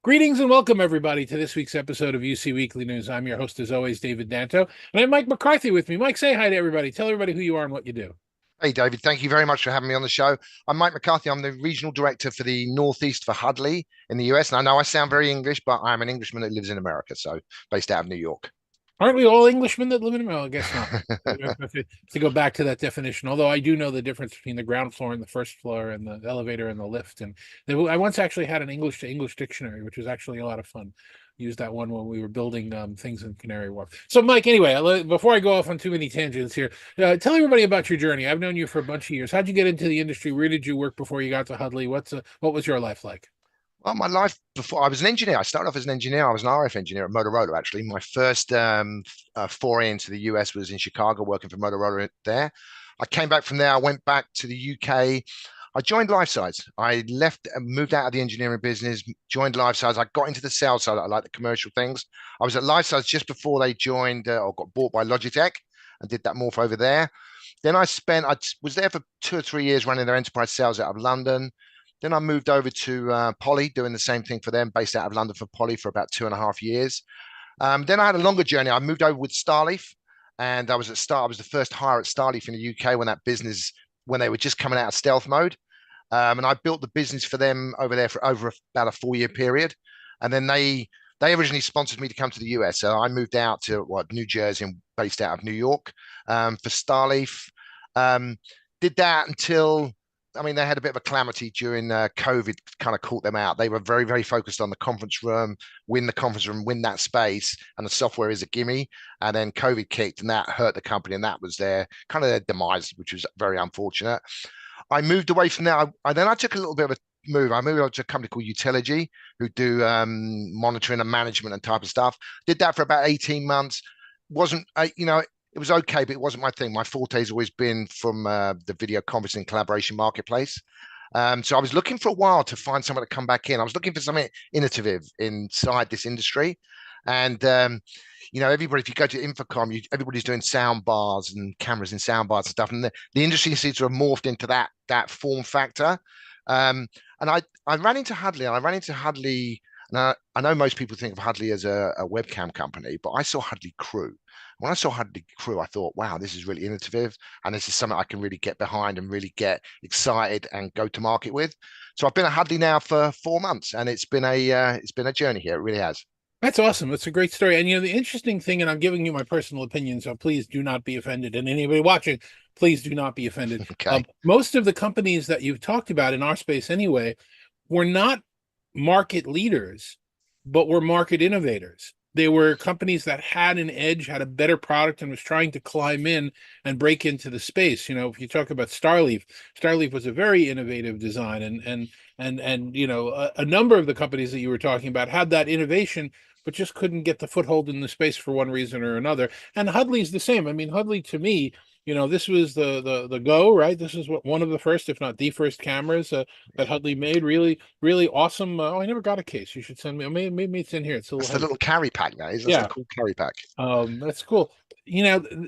Greetings and welcome, everybody, to this week's episode of UC Weekly News. I'm your host, as always, David Danto, and I have Mike McCarthy with me. Mike, say hi to everybody. Tell everybody who you are and what you do. Hey, David, thank you very much for having me on the show. I'm Mike McCarthy. I'm the regional director for the Northeast for Huddly in the US. And I know I sound very English, but I'm an Englishman that lives in America, so based out of New York. Aren't we all Englishmen that live in America? Well, I guess not. To go back to that definition, although I do know the difference between the ground floor and the first floor and the elevator and the lift. And I once actually had an English to English dictionary, which was actually a lot of fun. Used that one when we were building things in Canary Wharf. So, Mike, anyway, before I go off on too many tangents here, tell everybody about your journey. I've known you for a bunch of years. How'd you get into the industry? Where did you work before you got to Huddly? What was your life like? Well, my life before I was an engineer, I started off as an engineer. I was an RF engineer at Motorola, actually. My first foray into the US was in Chicago, working for Motorola there. I came back from there. I went back to the UK. I joined Lifesize. I left and moved out of the engineering business, joined Lifesize. I got into the sales side. I like the commercial things. I was at Lifesize just before they joined or got bought by Logitech and did that morph over there. Then I was there for 2 or 3 years running their enterprise sales out of London. Then I moved over to Poly, doing the same thing for them, based out of London for Poly for about 2.5 years. Then I had a longer journey. I moved over with Starleaf, and I was at Star. I was the first hire at Starleaf in the UK when they were just coming out of stealth mode. And I built the business for them over there for about a 4 year period. And then they originally sponsored me to come to the US. So I moved out to New Jersey and based out of New York for Starleaf. Did that until they had a bit of a calamity during COVID, kind of caught them out. They were very, very focused on the conference room, win the conference room, win that space, and the software is a gimme. And then COVID kicked, and that hurt the company, and that was their kind of their demise, which was very unfortunate. I moved away from there. I took a little bit of a move. I moved on to a company called Utiligy, who do monitoring and management and type of stuff. Did that for about 18 months. Wasn't it was okay, but it wasn't my thing. My forte has always been from the video conferencing collaboration marketplace. So I was looking for a while to find someone to come back in. I was looking for something innovative inside this industry. And everybody, if you go to Infocom, everybody's doing sound bars and cameras and sound bars and stuff. And the industry seems to have morphed into that form factor. And I ran into Huddly, and I know most people think of Huddly as a webcam company, but I saw Huddly Crew. When I saw Huddly Crew, I thought, wow, this is really innovative, and this is something I can really get behind and really get excited and go to market with. So I've been at Huddly now for 4 months, and it's been a journey here. It really has. That's awesome. That's a great story. And the interesting thing, and I'm giving you my personal opinion, so please do not be offended. And anybody watching, please do not be offended. Okay. Most of the companies that you've talked about in our space anyway were not market leaders, but were market innovators. They were companies that had an edge, had a better product, and was trying to climb in and break into the space. If you talk about Starleaf, Starleaf was a very innovative design, and a number of the companies that you were talking about had that innovation, but just couldn't get the foothold in the space for one reason or another. And Huddly's the same. I mean, Huddly to me, this was the go, right? This is one of the first, if not the first, cameras that Huddly made. Really, really awesome. Oh, I never got a case. You should send me. Maybe it's in here. It's a That's little the heavy. little carry pack, that is. That's the Yeah. cool carry pack. That's cool.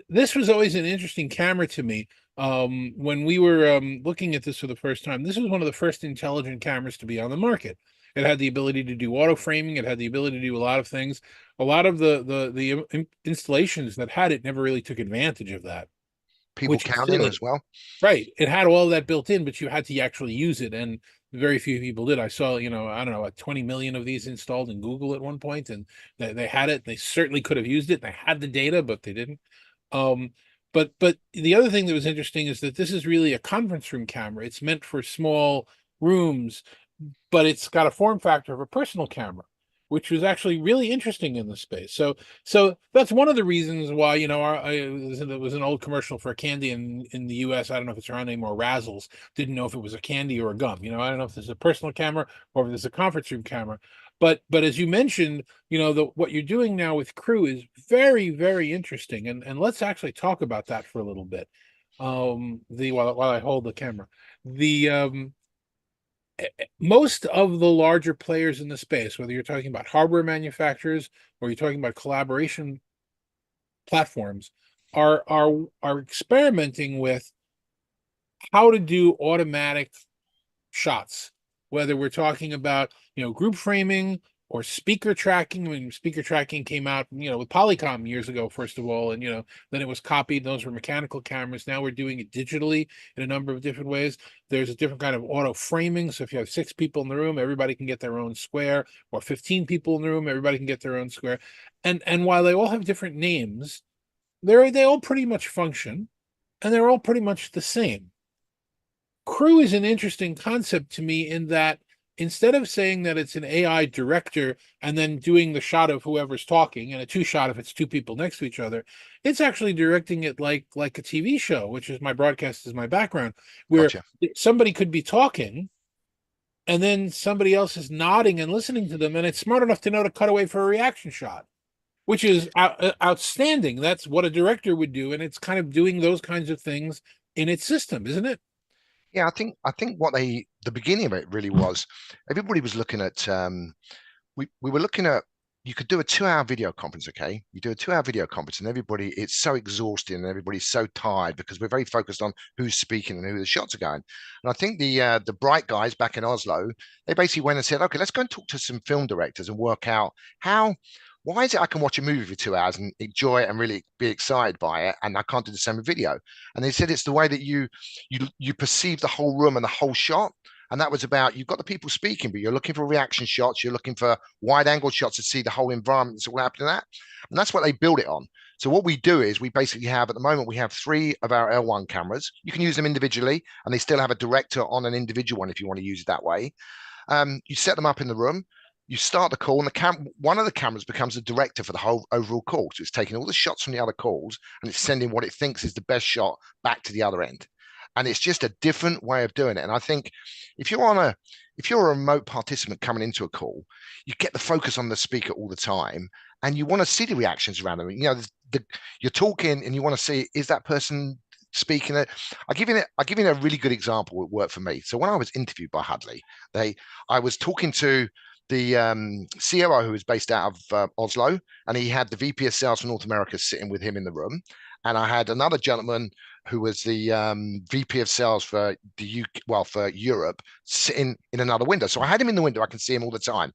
This was always an interesting camera to me. When we were looking at this for the first time, this was one of the first intelligent cameras to be on the market. It had the ability to do auto framing. It had the ability to do a lot of things. A lot of the installations that had it never really took advantage of that, People which is counting silly. as well. Right. It had all of that built in, but you had to actually use it. And very few people did. I saw, I don't know, like 20 million of these installed in Google at one point, and they had it. They certainly could have used it. They had the data, but they didn't. Um, but the other thing that was interesting is that this is really a conference room camera. It's meant for small rooms, but it's got a form factor of a personal camera, which was actually really interesting in the space. So that's one of the reasons why, there was an old commercial for a candy in the US. I don't know if it's around anymore, Razzles. Didn't know if it was a candy or a gum. I don't know if this is a personal camera or if this is a conference room camera. But as you mentioned, what you're doing now with Crew is very, very interesting. And let's actually talk about that for a little bit. While I hold the camera. The Most of the larger players in the space, whether you're talking about hardware manufacturers or you're talking about collaboration platforms, are experimenting with how to do automatic shots. Whether we're talking about group framing or speaker tracking. When speaker tracking came out, with Polycom years ago, first of all, and then it was copied. Those were mechanical cameras. Now we're doing it digitally in a number of different ways. There's a different kind of auto framing. So if you have 6 people in the room, everybody can get their own square, or 15 people in the room, everybody can get their own square. And while they all have different names, they all pretty much function, and they're all pretty much the same. Crew is an interesting concept to me in that instead of saying that it's an AI director and then doing the shot of whoever's talking and a two shot if it's 2 people next to each other, it's actually directing it like a TV show, which is my broadcast is my background, where Gotcha. somebody could be talking and then somebody else is nodding and listening to them, and it's smart enough to know to cut away for a reaction shot, which is outstanding. That's what a director would do, and it's kind of doing those kinds of things in its system, isn't it? Yeah, I think what the beginning of it really was everybody was looking at we were looking at you could do a 2 hour video conference, okay? You do a 2 hour video conference and everybody it's so exhausting and everybody's so tired because we're very focused on who's speaking and who the shots are going. And I think the bright guys back in Oslo, they basically went and said, okay, let's go and talk to some film directors and work out how why is it I can watch a movie for 2 hours and enjoy it and really be excited by it, and I can't do the same with video? And they said it's the way that you perceive the whole room and the whole shot. And that was about you've got the people speaking, but you're looking for reaction shots, you're looking for wide angle shots to see the whole environment that's all happening at. And that's what they build it on. So what we do is we basically have at the moment we have 3 of our L1 cameras. You can use them individually, and they still have a director on an individual one if you want to use it that way. You set them up in the room. You start the call, and one of the cameras becomes the director for the whole overall call. So it's taking all the shots from the other calls, and it's sending what it thinks is the best shot back to the other end. And it's just a different way of doing it. And I think if you're a remote participant coming into a call, you get the focus on the speaker all the time, and you want to see the reactions around them. You're talking, and you want to see is that person speaking it. I give you a really good example. It worked for me. So when I was interviewed by Huddly, I was talking to the COO who was based out of Oslo, and he had the VP of Sales for North America sitting with him in the room, and I had another gentleman who was the VP of Sales for the UK, well, for Europe, sitting in another window. So I had him in the window; I can see him all the time.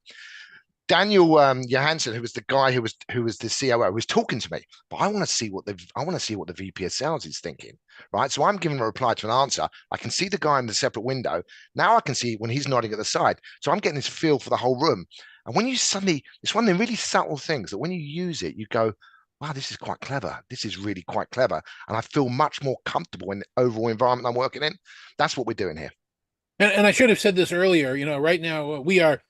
Daniel Johansson, who was the guy who was the COO, was talking to me. But I want to see what the VP of Sales is thinking, right? So I'm giving a reply to an answer. I can see the guy in the separate window. Now I can see when he's nodding at the side. So I'm getting this feel for the whole room. And when you suddenly, it's one of the really subtle things that when you use it, you go, wow, this is quite clever. This is really quite clever. And I feel much more comfortable in the overall environment I'm working in. That's what we're doing here. And I should have said this earlier. Right now we are.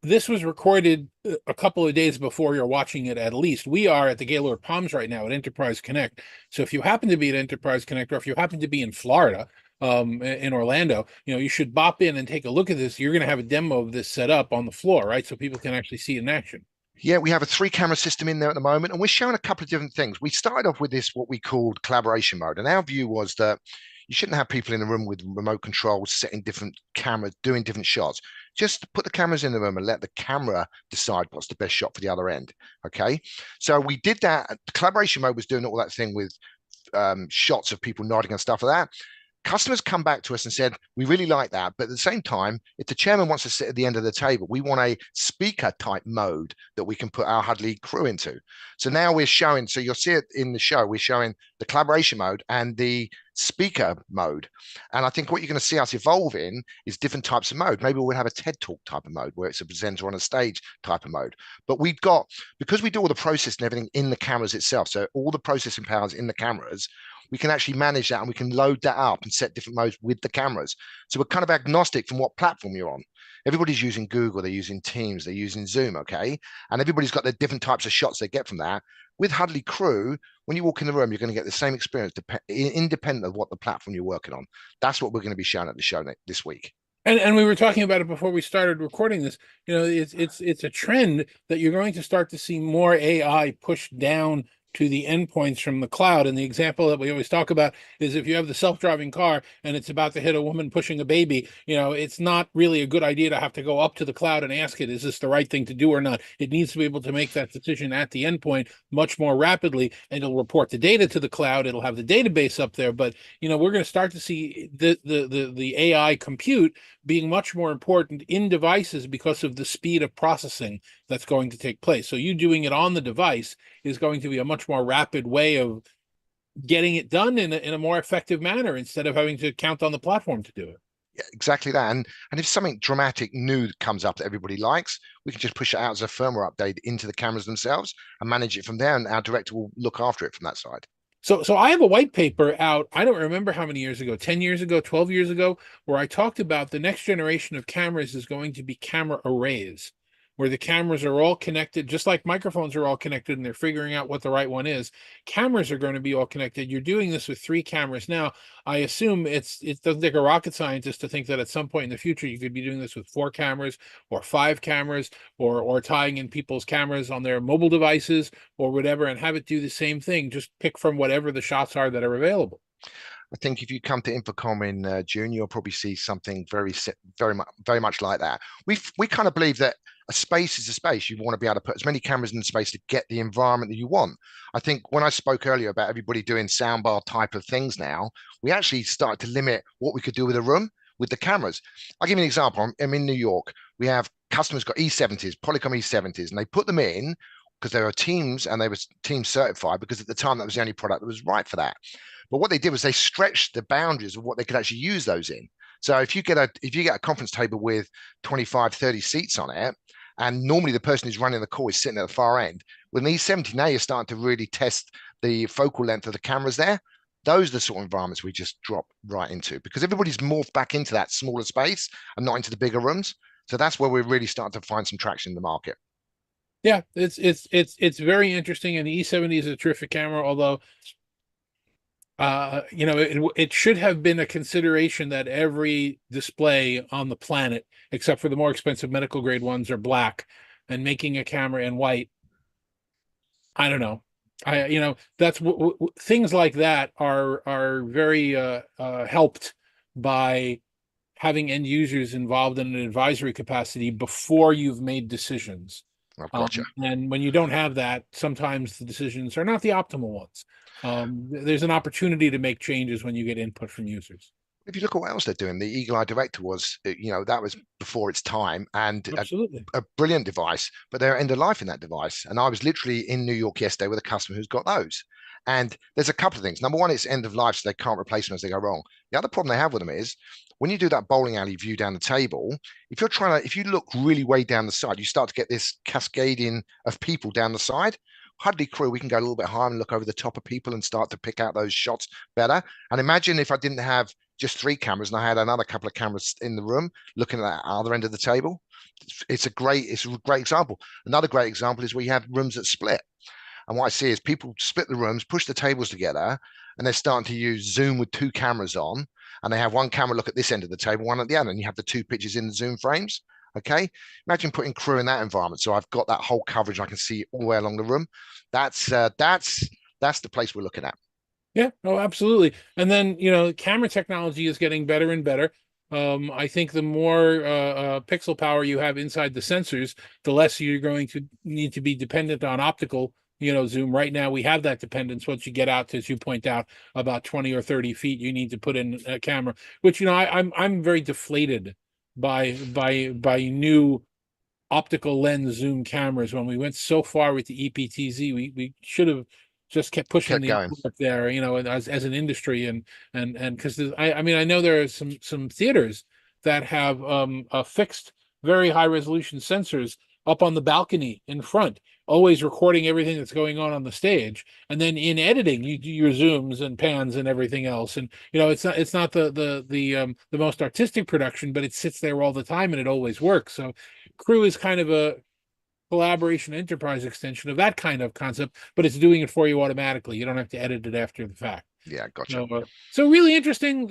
This was recorded a couple of days before you're watching it. At least we are at the Gaylord Palms right now at Enterprise Connect. So if you happen to be at Enterprise Connect, or if you happen to be in Florida, in Orlando, you should bop in and take a look at this. You're going to have a demo of this set up on the floor, right? So people can actually see it in action. Yeah, we have a 3 camera system in there at the moment, and we're showing a couple of different things. We started off with this, what we called collaboration mode. And our view was that you shouldn't have people in the room with remote controls, setting different cameras, doing different shots. Just put the cameras in the room and let the camera decide what's the best shot for the other end. Okay. So we did that. The collaboration mode was doing all that thing with shots of people nodding and stuff like that. Customers come back to us and said, we really like that. But at the same time, if the chairman wants to sit at the end of the table, we want a speaker type mode that we can put our Huddly crew into. So now we're showing, so you'll see it in the show, we're showing the collaboration mode and the speaker mode. And I think what you're going to see us evolve in is different types of mode. Maybe we'll have a TED Talk type of mode where it's a presenter on a stage type of mode. But we've got, because we do all the process and everything in the cameras itself, so all the processing powers in the cameras, we can actually manage that and we can load that up and set different modes with the cameras. So we're kind of agnostic from what platform you're on. Everybody's using Google, they're using Teams, they're using Zoom, okay? And everybody's got their different types of shots they get from that. With Huddly Crew, when you walk in the room, you're going to get the same experience independent of what the platform you're working on. That's what we're going to be showing at the show this week. And we were talking about it before we started recording this. It's a trend that you're going to start to see more AI pushed down to the endpoints from the cloud. And the example that we always talk about is if you have the self-driving car and it's about to hit a woman pushing a baby, it's not really a good idea to have to go up to the cloud and ask it, is this the right thing to do or not? It needs to be able to make that decision at the endpoint much more rapidly, and it'll report the data to the cloud. It'll have the database up there. But we're going to start to see the AI compute being much more important in devices because of the speed of processing that's going to take place. So you doing it on the device is going to be a much more rapid way of getting it done in a more effective manner instead of having to count on the platform to do it. Yeah, exactly that. And if something dramatic new comes up that everybody likes, we can just push it out as a firmware update into the cameras themselves and manage it from there. And our director will look after it from that side. So I have a white paper out, I don't remember how many years ago, 10 years ago, 12 years ago, where I talked about the next generation of cameras is going to be camera arrays, where the cameras are all connected, just like microphones are all connected and they're figuring out what the right one is. Cameras are going to be all connected. You're doing this with 3 cameras now. I assume it doesn't take a rocket scientist to think that at some point in the future you could be doing this with 4 cameras or 5 cameras, or tying in people's cameras on their mobile devices or whatever, and have it do the same thing. Just pick from whatever the shots are that are available. I think if you come to Infocom in June, you'll probably see something very much like that. We kind of believe that a space is a space. You want to be able to put as many cameras in the space to get the environment that you want. I think when I spoke earlier about everybody doing soundbar type of things now, we actually started to limit what we could do with a room with the cameras. I'll give you an example. I'm in New York. We have customers got E70s, Polycom E70s, and they put them in because they were teams and they were team certified because at the time that was the only product that was right for that. But what they did was they stretched the boundaries of what they could actually use those in. So if you get a conference table with 25, 30 seats on it, and normally the person who's running the call is sitting at the far end, with these 70, now you're starting to really test the focal length of the cameras there. Those are the sort of environments we just drop right into because everybody's morphed back into that smaller space and not into the bigger rooms. So that's where we're really starting to find some traction in the market. Yeah, it's very interesting, and the E70 is a terrific camera, although it should have been a consideration that every display on the planet, except for the more expensive medical grade ones, are black, and making a camera in white. I don't know. That's things like that are very helped by having end users involved in an advisory capacity before you've made decisions. I've gotcha. And when you don't have that, sometimes the decisions are not the optimal ones. There's an opportunity to make changes when you get input from users. If you look at what else they're doing, the Eagle Eye Director was, that was before its time and Absolutely. a brilliant device, but they're end of life in that device. And I was literally in New York yesterday with a customer who's got those. And there's a couple of things. Number one, it's end of life, so they can't replace them as they go wrong. The other problem they have with them is when you do that bowling alley view down the table, if you look really way down the side, you start to get this cascading of people down the side. Huddly Crew, we can go a little bit higher and look over the top of people and start to pick out those shots better. And imagine if I didn't have just 3 cameras and I had another couple of cameras in the room looking at that other end of the table. It's a great example. Another great example is where you have rooms that split. And what I see is people split the rooms, push the tables together, and they're starting to use Zoom with 2 cameras on. And they have one camera look at this end of the table, one at the other, and you have the 2 pictures in the Zoom frames. Okay. Imagine putting Crew in that environment. So I've got that whole coverage. I can see all the way along the room. That's the place we're looking at. Yeah, no, absolutely. And then, camera technology is getting better and better. I think the more pixel power you have inside the sensors, the less you're going to need to be dependent on optical, zoom. Right now, we have that dependence. Once you get out to, as you point out, about 20 or 30 feet, you need to put in a camera, which, I'm very deflated by new optical lens zoom cameras. When we went so far with the EPTZ, we should have just kept pushing the envelope there, as an industry, and because I mean I know there are some theaters that have fixed very high resolution sensors up on the balcony in front, always recording everything that's going on the stage, and then in editing you do your zooms and pans and everything else, and it's not the most artistic production, but it sits there all the time and it always works. So Crew is kind of a collaboration enterprise extension of that kind of concept, but it's doing it for you automatically. You don't have to edit it after the fact. Yeah, gotcha. So really interesting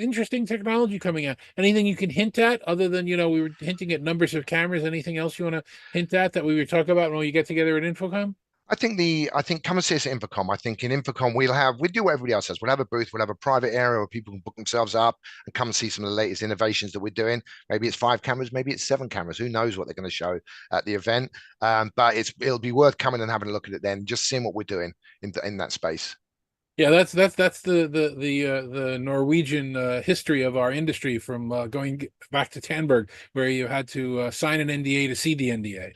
technology coming out. Anything you can hint at other than, we were hinting at numbers of cameras? Anything else you want to hint at that we were talking about when we get together at Infocom? I think come and see us at Infocom. I think in Infocom we do what everybody else has. We'll have a booth, we'll have a private area where people can book themselves up and come and see some of the latest innovations that we're doing. Maybe it's 5 cameras, maybe it's 7 cameras. Who knows what they're going to show at the event? But it'll be worth coming and having a look at it then, just seeing what we're doing in that space. Yeah, that's the Norwegian history of our industry from going back to Tandberg, where you had to sign an NDA to see the NDA.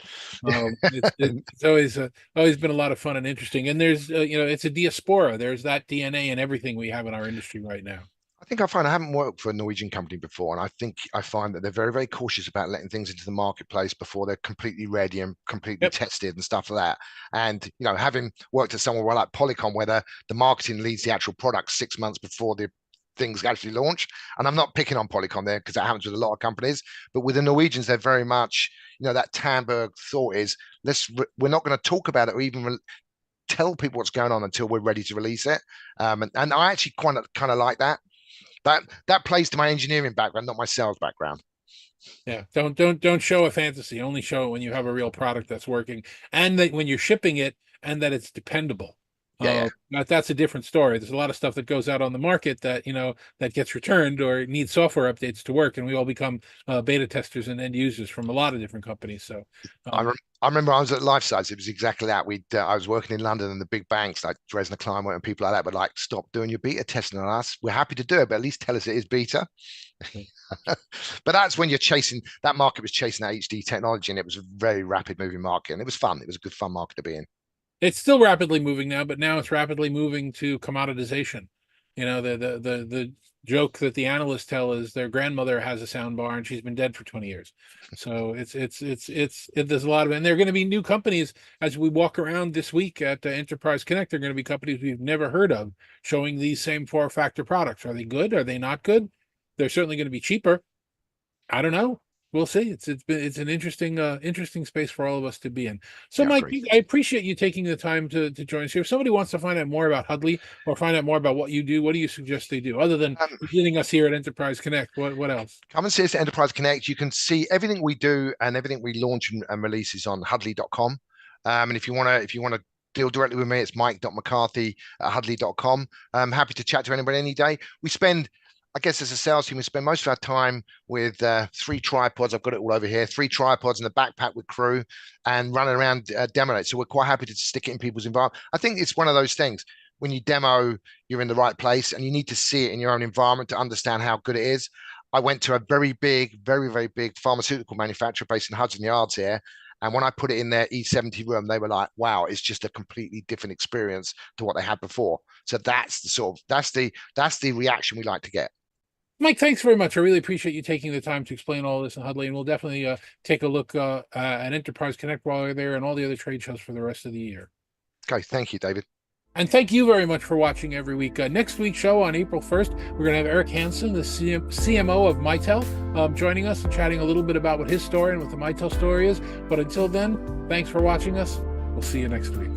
It's always been a lot of fun and interesting. And there's it's a diaspora. There's that DNA in everything we have in our industry right now. I think I find I haven't worked for a Norwegian company before, and I think I find that they're very, very cautious about letting things into the marketplace before they're completely ready and completely Yep. tested and stuff like that. And having worked at somewhere like Polycom, where the marketing leads the actual product 6 months before the things actually launch. And I'm not picking on Polycom there because that happens with a lot of companies, but with the Norwegians, they're very much, that Tandberg thought is we're not going to talk about it or even tell people what's going on until we're ready to release it. And I actually kind of like that. That plays to my engineering background, not my sales background. Yeah, don't show a fantasy. Only show it when you have a real product that's working, and that when you're shipping it, and that it's dependable. Yeah, That's a different story. There's a lot of stuff that goes out on the market that that gets returned or needs software updates to work, and we all become beta testers and end users from a lot of different companies. So, um, I remember I was at Life Size. It was exactly that. I was working in London, and the big banks like Dresdner Kleinwort and people like that were like, "Stop doing your beta testing on us. We're happy to do it, but at least tell us it is beta." But that's when you're chasing that market was chasing that HD technology, and it was a very rapid moving market, and it was fun. It was a good fun market to be in. it's still rapidly moving now, but now it's rapidly moving to commoditization. The joke that the analysts tell is their grandmother has a sound bar and she's been dead for 20 years. So there's a lot of, and there are going to be new companies as we walk around this week at Enterprise Connect. They're going to be companies we've never heard of showing these same form-factor products. Are they good? Are they not good? They're certainly going to be cheaper. I don't know. We'll see. It's an interesting space for all of us to be in. So, Yeah, I Mike, agree. I appreciate you taking the time to join us here. If somebody wants to find out more about Huddly or find out more about what you do, what do you suggest they do other than Um, visiting us here at Enterprise Connect? What else? Come and see us at Enterprise Connect. You can see everything we do and everything we launch and release is on huddly.com. And if you want to deal directly with me, it's mike.mccarthy at huddly.com. I'm happy to chat to anybody any day. I guess as a sales team, we spend most of our time with 3 tripods. I've got it all over here. 3 tripods and a backpack with crew and running around demoing it. So we're quite happy to stick it in people's environment. I think it's one of those things. When you demo, you're in the right place and you need to see it in your own environment to understand how good it is. I went to a very big, very, very big pharmaceutical manufacturer based in Hudson Yards here. And when I put it in their E70 room, they were like, wow, it's just a completely different experience to what they had before. So that's the reaction we like to get. Mike, thanks very much. I really appreciate you taking the time to explain all this in Huddly, and we'll definitely take a look at Enterprise Connect while you're there and all the other trade shows for the rest of the year. Okay, thank you, David. And thank you very much for watching every week. Next week's show on April 1st, we're going to have Eric Hansen, the CMO of Mitel, joining us and chatting a little bit about what his story and what the Mitel story is. But until then, thanks for watching us. We'll see you next week.